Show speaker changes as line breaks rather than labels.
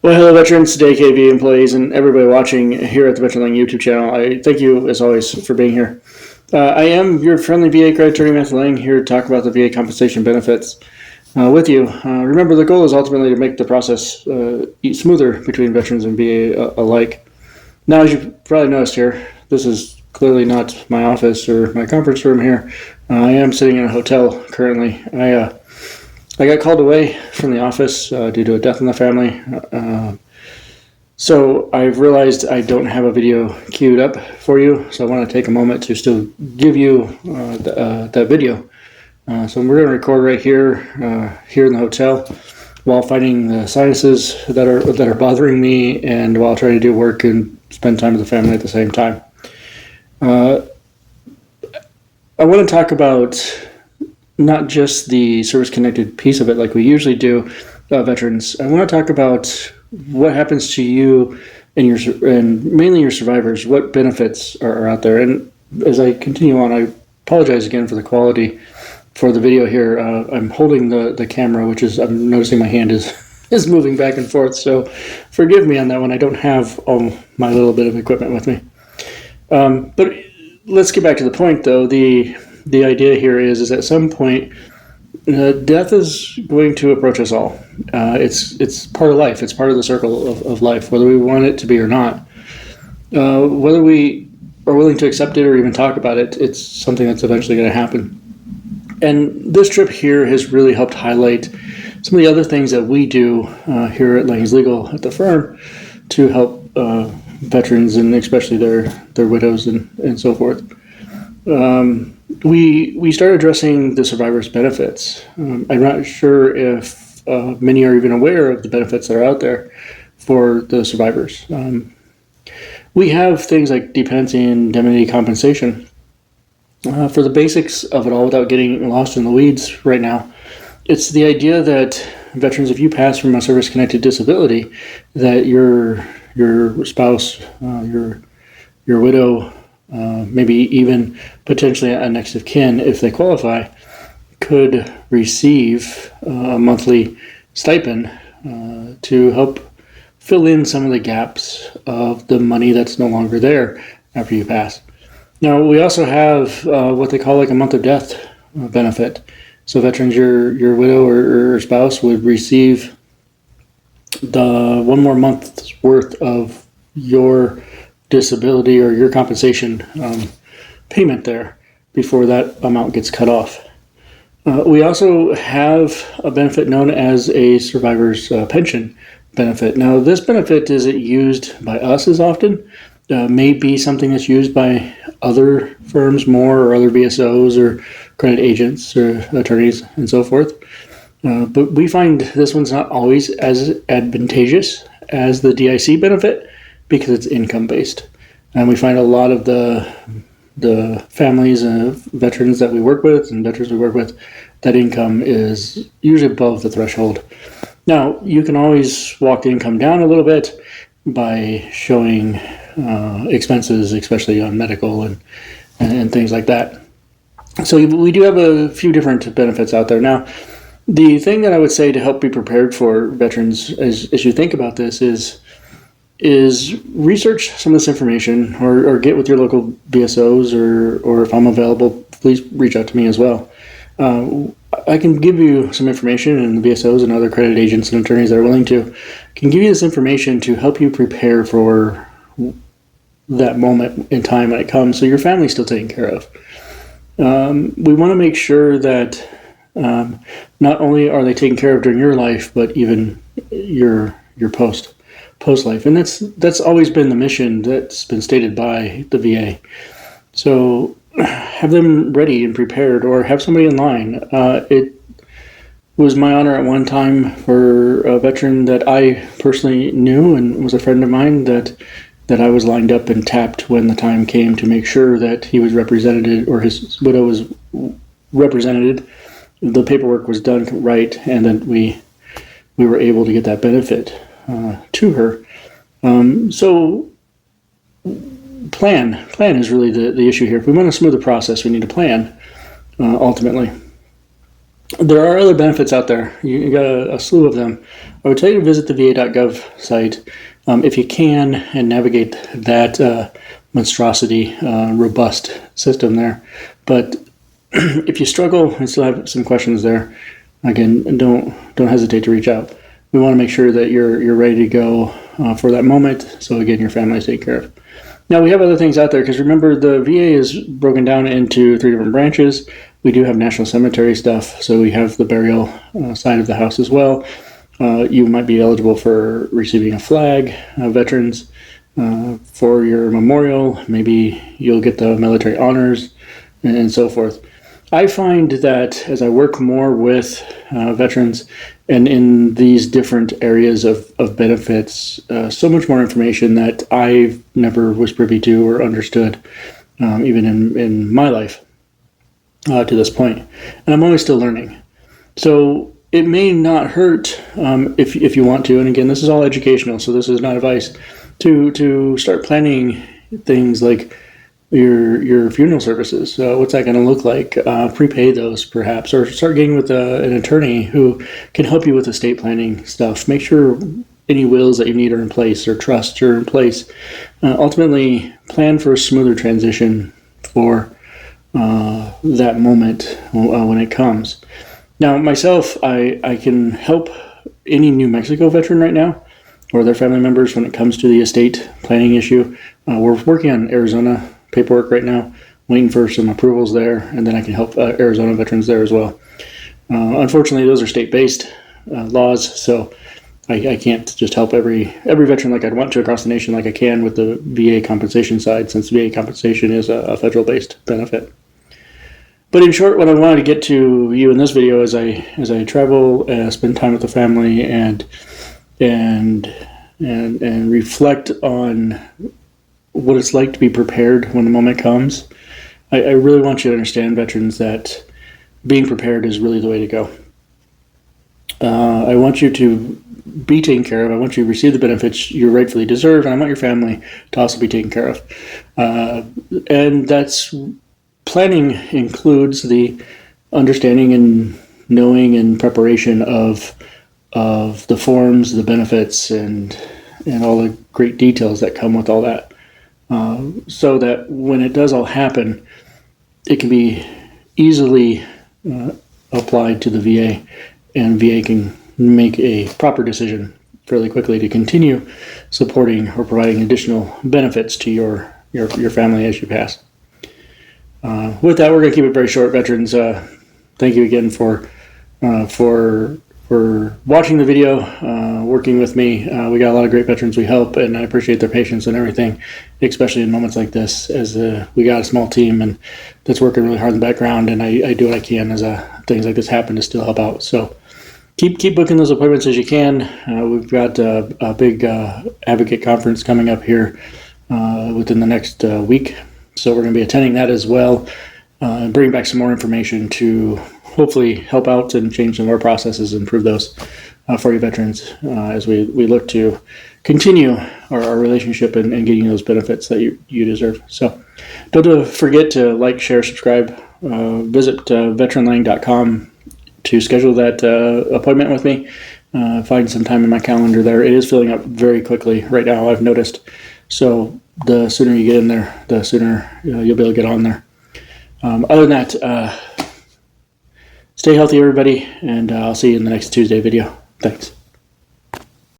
Well, hello, veterans, DKV employees, and everybody watching here at the Veteran YouTube channel. I thank you, as always, for being here. I am your friendly VA credit attorney, Matthew Lang, here to talk about the VA compensation benefits with you. Remember, the goal is ultimately to make the process smoother between veterans and VA alike. Now, as you probably noticed here, this is clearly not my office or my conference room here. I am sitting in a hotel currently. I got called away from the office due to a death in the family. So I've realized I don't have a video queued up for you, so I want to take a moment to still give you that video. So we're going to record right here in the hotel while fighting the sinuses that are bothering me, and while trying to do work and spend time with the family at the same time. I want to talk about not just the service-connected piece of it like we usually do, veterans. I want to talk about what happens to you and mainly your survivors, what benefits are out there. And as I continue on, I apologize again for the quality for the video here. I'm holding the camera, which is, I'm noticing my hand is moving back and forth, so forgive me on that one. I don't have all my little bit of equipment with me. But let's get back to the point, though. The idea here is at some point, death is going to approach us all. It's part of life. It's part of the circle of life, whether we want it to be or not. Whether we are willing to accept it or even talk about it, it's something that's eventually going to happen. And this trip here has really helped highlight some of the other things that we do here at Lang's Legal at the firm to help veterans, and especially their widows and so forth. We started addressing the survivors' benefits. I'm not sure if many are even aware of the benefits that are out there for the survivors. We have things like dependency and indemnity compensation. For the basics of it all, without getting lost in the weeds right now, it's the idea that veterans, if you pass from a service-connected disability, that your spouse, your widow, maybe even potentially a next of kin, if they qualify, could receive a monthly stipend to help fill in some of the gaps of the money that's no longer there after you pass. Now, we also have what they call like a month of death benefit. So veterans, your widow or spouse would receive the one more month's worth of your disability or your compensation payment there before that amount gets cut off. We also have a benefit known as a survivor's pension benefit. Now, this benefit isn't used by us as often. May be something that's used by other firms more, or other VSOs or credit agents or attorneys and so forth. But we find this one's not always as advantageous as the DIC benefit because it's income-based. And we find a lot of the families and veterans that we work with and veterans we work with, that income is usually above the threshold. Now, you can always walk the income down a little bit by showing expenses, especially on medical and things like that. So we do have a few different benefits out there. Now, the thing that I would say to help be prepared for veterans as you think about this is research some of this information, or get with your local VSOs, or if I'm available, please reach out to me as well. I can give you some information, and the VSOs and other credit agents and attorneys that are willing to can give you this information to help you prepare for that moment in time when it comes, so your family's still taken care of. We want to make sure that not only are they taken care of during your life, but even your post life, and that's always been the mission that's been stated by the VA. So have them ready and prepared, or have somebody in line. It was my honor at one time for a veteran that I personally knew and was a friend of mine that I was lined up and tapped when the time came to make sure that he was represented, or his widow was represented, the paperwork was done right, and then we were able to get that benefit to her. So plan is really the issue here. If we want to smooth the process, we need to plan ultimately. There are other benefits out there. You got a slew of them. I would tell you to visit the va.gov site if you can and navigate that monstrosity, robust system there. But if you struggle and still have some questions there, again, don't hesitate to reach out. We want to make sure that you're ready to go for that moment. So again, your family is taken care of. Now we have other things out there because remember the VA is broken down into 3 different branches. We do have National Cemetery stuff, so we have the burial side of the house as well. You might be eligible for receiving a flag, veterans, for your memorial. Maybe you'll get the military honors and so forth. I find that as I work more with veterans and in these different areas of benefits, so much more information that I never was privy to or understood, even in my life to this point. And I'm always still learning. So it may not hurt if you want to, and again, this is all educational, so this is not advice, to start planning things like your funeral services. What's that going to look like? Prepay those perhaps, or start getting with an attorney who can help you with estate planning stuff. Make sure any wills that you need are in place or trusts are in place. Ultimately, plan for a smoother transition for that moment when it comes. Now, myself, I can help any New Mexico veteran right now or their family members when it comes to the estate planning issue. We're working on Arizona paperwork right now, waiting for some approvals there, and then I can help Arizona veterans there as well. Unfortunately, those are state-based laws, so I can't just help every veteran like I'd want to across the nation like I can with the VA compensation side, since VA compensation is a federal-based benefit. But in short, what I wanted to get to you in this video as I travel, spend time with the family, and reflect on what it's like to be prepared when the moment comes. I really want you to understand, veterans, that being prepared is really the way to go. I want you to be taken care of. I want you to receive the benefits you rightfully deserve, and I want your family to also be taken care of. And that's planning includes the understanding and knowing and preparation of the forms, the benefits, and all the great details that come with all that. So that when it does all happen, it can be easily applied to the VA, and VA can make a proper decision fairly quickly to continue supporting or providing additional benefits to your family as you pass. With that, we're going to keep it very short, veterans. Thank you again for watching the video, working with me. We got a lot of great veterans we help, and I appreciate their patience and everything, especially in moments like this, as we got a small team and that's working really hard in the background, and I do what I can as things like this happen to still help out. So keep booking those appointments as you can. We've got a big advocate conference coming up here within the next week, so we're going to be attending that as well, and bring back some more information to hopefully help out and change some of our processes and improve those for you veterans as we look to continue our relationship and getting those benefits that you deserve. So don't forget to like, share, subscribe. Visit veteranlang.com to schedule that appointment with me. Find some time in my calendar there. It is filling up very quickly right now, I've noticed. So the sooner you get in there, the sooner you'll be able to get on there. Other than that, stay healthy, everybody, and I'll see you in the next Tuesday video. Thanks.